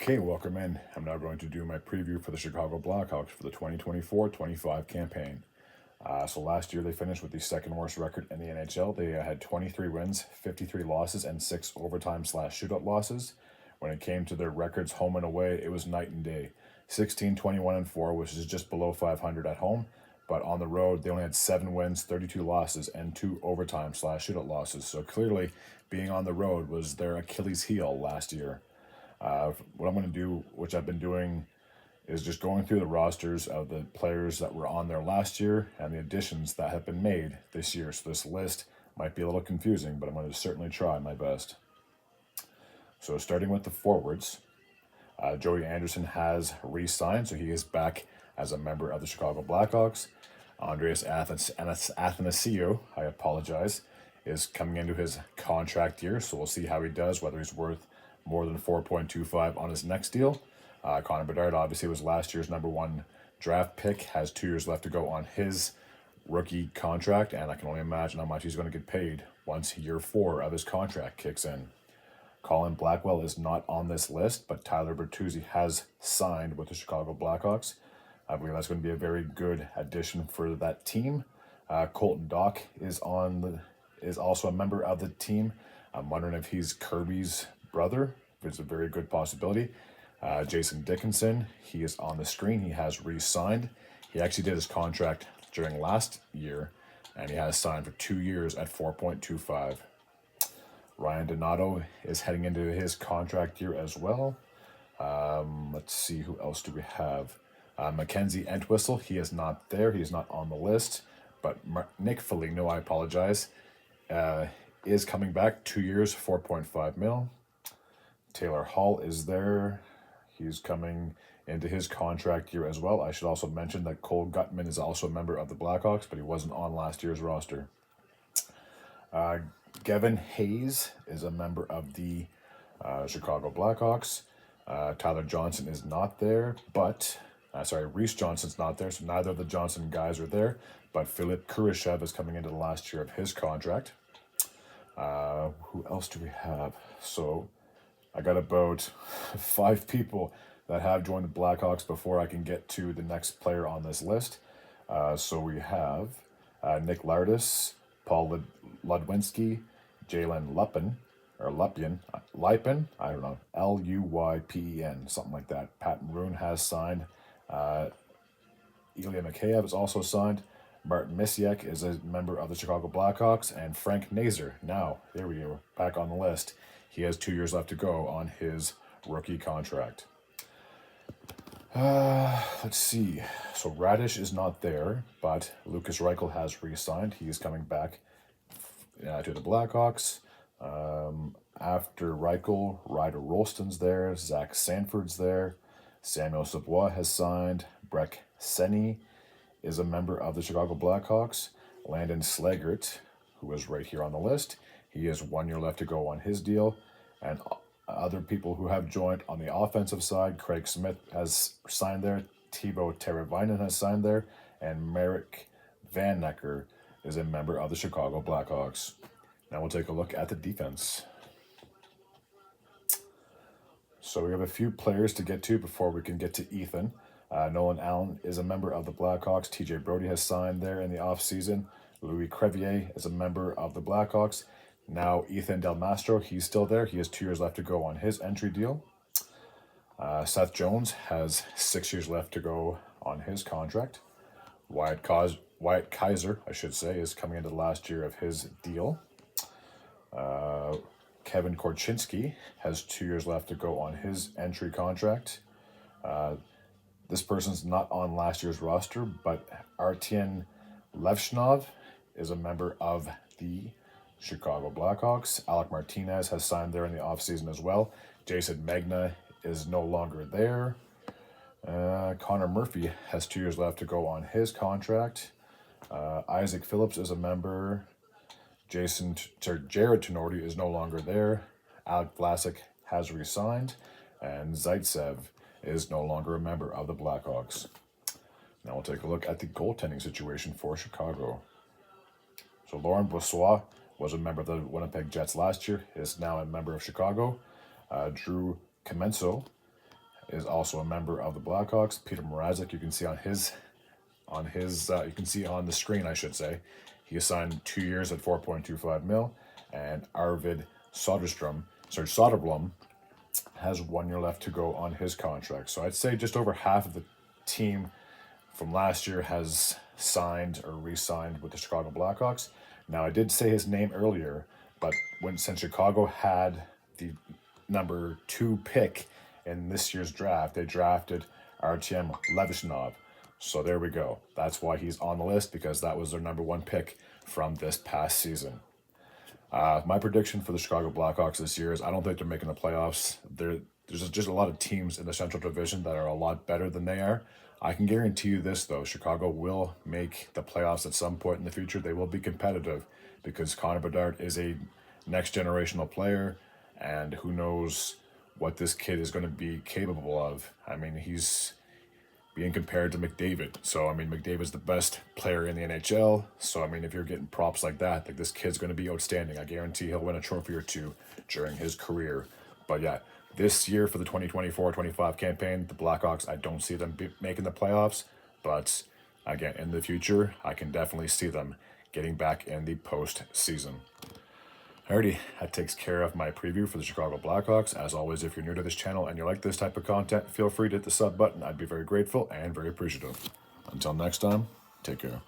Okay, welcome in. I'm now going to do my preview for the Chicago Blackhawks for the 2024-25 campaign. So last year they finished with the second worst record in the NHL. They had 23 wins, 53 losses, and 6 overtime/shootout losses. When it came to their records home and away, it was night and day. 16, 21, and 4, which is just below 500 at home. But on the road, they only had 7 wins, 32 losses, and 2 overtime/shootout losses. So clearly, being on the road was their Achilles heel last year. What I'm going to do, which I've been doing, is just going through the rosters of the players that were on there last year and the additions that have been made this year. So this list might be a little confusing, but I'm going to certainly try my best. So starting with the forwards, Joey Anderson has re-signed, so he is back as a member of the Chicago Blackhawks. Andreas Athanasiou, I apologize, is coming into his contract year, so we'll see how he does, whether he's worth more than 4.25 on his next deal. Connor Bedard obviously was last year's #1 draft pick, has 2 years left to go on his rookie contract, and I can only imagine how much he's going to get paid once year 4 of his contract kicks in. Colin Blackwell is not on this list, but Tyler Bertuzzi has signed with the Chicago Blackhawks. I believe that's going to be a very good addition for that team. Colton Dach is also a member of the team. I'm wondering if he's Kirby's brother. It's a very good possibility. Jason Dickinson, he is on the screen. He has re-signed. He actually did his contract during last year, and he has signed for 2 years at 4.25. Ryan Donato is heading into his contract year as well. Let's see, who else do we have? Mackenzie Entwistle, he is not there. He is not on the list. But Nick Foligno, I apologize, is coming back. 2 years, 4.5 mil. Taylor Hall is there. He's coming into his contract year as well. I should also mention that Cole Gutman is also a member of the Blackhawks, but he wasn't on last year's roster. Gavin Hayes is a member of the Chicago Blackhawks. Tyler Johnson is not there, but Reese Johnson's not there, so neither of the Johnson guys are there. But Philip Kurashev is coming into the last year of his contract. Who else do we have? So I got about 5 people that have joined the Blackhawks before I can get to the next player on this list. So we have Nick Lardis, Paul Ludwinski, Jalen Lupin, I don't know, Luypen, something like that. Pat Maroon has signed. Ilya Mikheyev is also signed. Martin Misiek is a member of the Chicago Blackhawks, and Frank Nazar, now, there we go, back on the list. He has 2 years left to go on his rookie contract. Let's see. So Radish is not there, but Lucas Reichel has re-signed. He is coming back to the Blackhawks. After Reichel, Ryder Rolston's there. Zach Sanford's there. Samuel Savoie has signed. Breck Senny is a member of the Chicago Blackhawks. Landon Slaggert, who is right here on the list, he has 1 year left to go on his deal. And other people who have joined on the offensive side, Craig Smith has signed there, Teuvo Teravainen has signed there, and Merrick Van Necker is a member of the Chicago Blackhawks. Now we'll take a look at the defense. So we have a few players to get to before we can get to Ethan. Nolan Allen is a member of the Blackhawks. TJ Brody has signed there in the offseason. Louis Crevier is a member of the Blackhawks. Now Ethan Del Mastro, he's still there. He has 2 years left to go on his entry deal. Seth Jones has 6 years left to go on his contract. Wyatt Kaiser, is coming into the last year of his deal. Kevin Korchinski has 2 years left to go on his entry contract. This person's not on last year's roster, but Artyen Levshnov is a member of the Chicago Blackhawks. Alec Martinez has signed there in the offseason as well. Jason Magna is no longer there. Connor Murphy has 2 years left to go on his contract. Isaac Phillips is a member. Jared Tenorti is no longer there. Alec Vlasic has resigned. And Zaitsev is no longer a member of the Blackhawks. Now we'll take a look at the goaltending situation for Chicago. So Laurent Brossoit was a member of the Winnipeg Jets last year, is now a member of Chicago. Drew Comenso is also a member of the Blackhawks. Peter Mrazek, you can see you can see on the screen, I should say, he is signed 2 years at 4.25 mil, and Arvid Soderblom has 1 year left to go on his contract. So I'd say just over half of the team from last year has signed or re-signed with the Chicago Blackhawks. Now, I did say his name earlier, but since Chicago had the number 2 pick in this year's draft, they drafted Artyom Levashinov. So there we go. That's why he's on the list, because that was their number 1 pick from this past season. My prediction for the Chicago Blackhawks this year is I don't think they're making the playoffs. There's just a lot of teams in the Central Division that are a lot better than they are. I can guarantee you this, though. Chicago will make the playoffs at some point in the future. They will be competitive because Connor Bedard is a next generational player, and who knows what this kid is going to be capable of. I mean, he's being compared to McDavid. So, I mean, McDavid's the best player in the NHL. So, I mean, if you're getting props like that, like this kid's going to be outstanding. I guarantee he'll win a trophy or 2 during his career. But yeah, this year for the 2024-25 campaign, the Blackhawks, I don't see them making the playoffs. But again, in the future, I can definitely see them getting back in the postseason. Alrighty, that takes care of my preview for the Chicago Blackhawks. As always, if you're new to this channel and you like this type of content, feel free to hit the sub button. I'd be very grateful and very appreciative. Until next time, take care.